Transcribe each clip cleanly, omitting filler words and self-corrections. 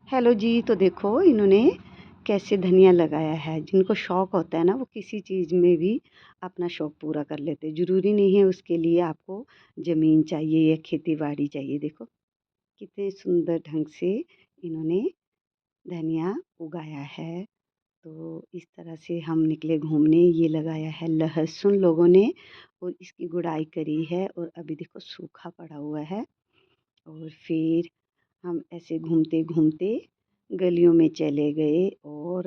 Hello जी। तो देखो इन्होंने कैसे धनिया लगाया है। जिनको शौक होता है ना वो किसी चीज़ में भी अपना शौक पूरा कर लेते हैं। ज़रूरी नहीं है उसके लिए आपको ज़मीन चाहिए या खेती बाड़ी चाहिए। देखो कितने सुंदर ढंग से इन्होंने धनिया उगाया है। तो इस तरह से हम निकले घूमने। ये लगाया है लहसुन लोगों ने और इसकी गुड़ाई करी है और अभी देखो सूखा पड़ा हुआ है। और फिर हम ऐसे घूमते घूमते गलियों में चले गए और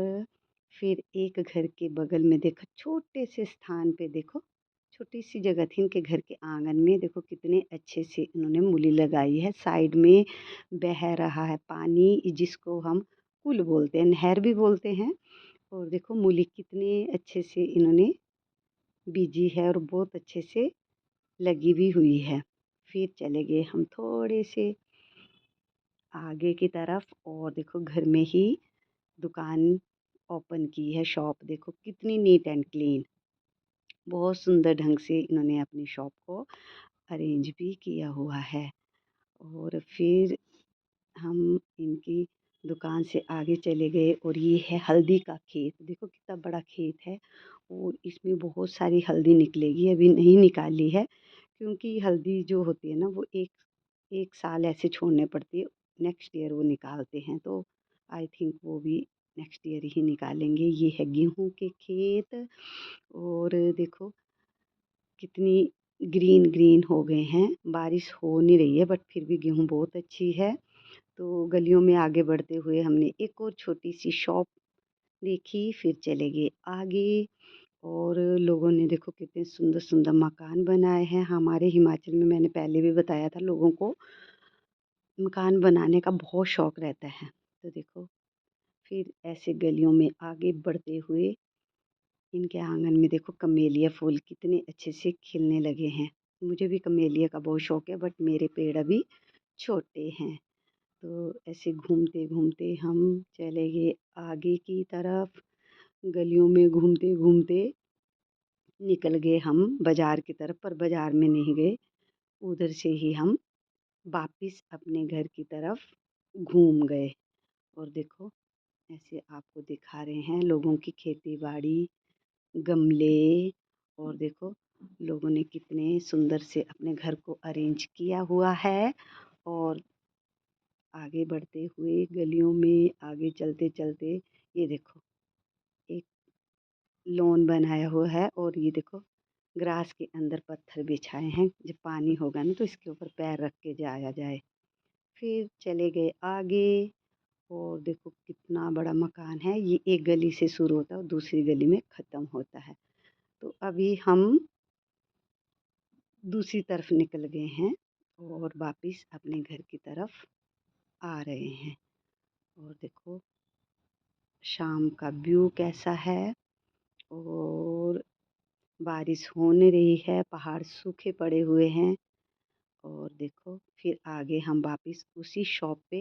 फिर एक घर के बगल में देखो छोटे से स्थान पे देखो छोटी सी जगह थी इनके घर के आंगन में। देखो कितने अच्छे से इन्होंने मूली लगाई है। साइड में बह रहा है पानी जिसको हम कुल बोलते हैं, नहर भी बोलते हैं। और देखो मूली कितने अच्छे से इन्होंने बीजी है और बहुत अच्छे से लगी भी हुई है। फिर चले गए हम थोड़े से आगे की तरफ और देखो घर में ही दुकान ओपन की है। शॉप देखो कितनी नीट एंड क्लीन। बहुत सुंदर ढंग से इन्होंने अपनी शॉप को अरेंज भी किया हुआ है। और फिर हम इनकी दुकान से आगे चले गए और ये है हल्दी का खेत। देखो कितना बड़ा खेत है और इसमें बहुत सारी हल्दी निकलेगी। अभी नहीं निकाली है क्योंकि हल्दी जो होती है ना वो एक एक साल ऐसे छोड़ने पड़ती है। नेक्स्ट ईयर वो निकालते हैं तो आई थिंक वो भी नेक्स्ट ईयर ही निकालेंगे। ये है गेहूं के खेत और देखो कितनी ग्रीन ग्रीन हो गए हैं। बारिश हो नहीं रही है बट फिर भी गेहूं बहुत अच्छी है। तो गलियों में आगे बढ़ते हुए हमने एक और छोटी सी शॉप देखी। फिर चले गए आगे और लोगों ने देखो कितने सुंदर सुंदर मकान बनाए हैं। हमारे हिमाचल में मैंने पहले भी बताया था लोगों को मकान बनाने का बहुत शौक रहता है। तो देखो फिर ऐसे गलियों में आगे बढ़ते हुए इनके आंगन में देखो कमेलिया फूल कितने अच्छे से खिलने लगे हैं। मुझे भी कमेलिया का बहुत शौक है बट मेरे पेड़ अभी छोटे हैं। तो ऐसे घूमते घूमते हम चले गए आगे की तरफ। गलियों में घूमते घूमते निकल गए हम बाजार की तरफ, पर बाजार में नहीं गए। उधर से ही हम वापिस अपने घर की तरफ घूम गए। और देखो ऐसे आपको दिखा रहे हैं लोगों की खेती बाड़ी, गमले। और देखो लोगों ने कितने सुंदर से अपने घर को अरेंज किया हुआ है। और आगे बढ़ते हुए गलियों में आगे चलते चलते ये देखो एक लॉन बनाया हुआ है और ये देखो ग्रास के अंदर पत्थर बिछाए हैं। जब पानी होगा ना तो इसके ऊपर पैर रख के जाया जाए। फिर चले गए आगे और देखो कितना बड़ा मकान है। ये एक गली से शुरू होता है और दूसरी गली में ख़त्म होता है। तो अभी हम दूसरी तरफ निकल गए हैं और वापस अपने घर की तरफ आ रहे हैं। और देखो शाम का व्यू कैसा है और बारिश होने रही है, पहाड़ सूखे पड़े हुए हैं। और देखो फिर आगे हम वापस उसी शॉप पे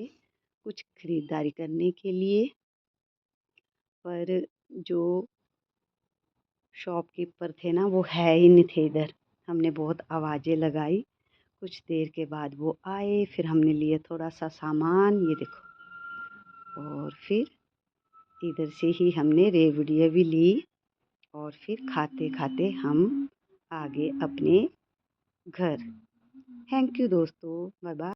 कुछ खरीदारी करने के लिए, पर जो शॉपकीपर थे ना वो है ही नहीं थे इधर। हमने बहुत आवाज़ें लगाई। कुछ देर के बाद वो आए। फिर हमने लिए थोड़ा सा सामान, ये देखो। और फिर इधर से ही हमने रेवड़ियाँ भी ली और फिर खाते खाते हम आगे अपने घर। थैंक यू दोस्तों, बाय बाय।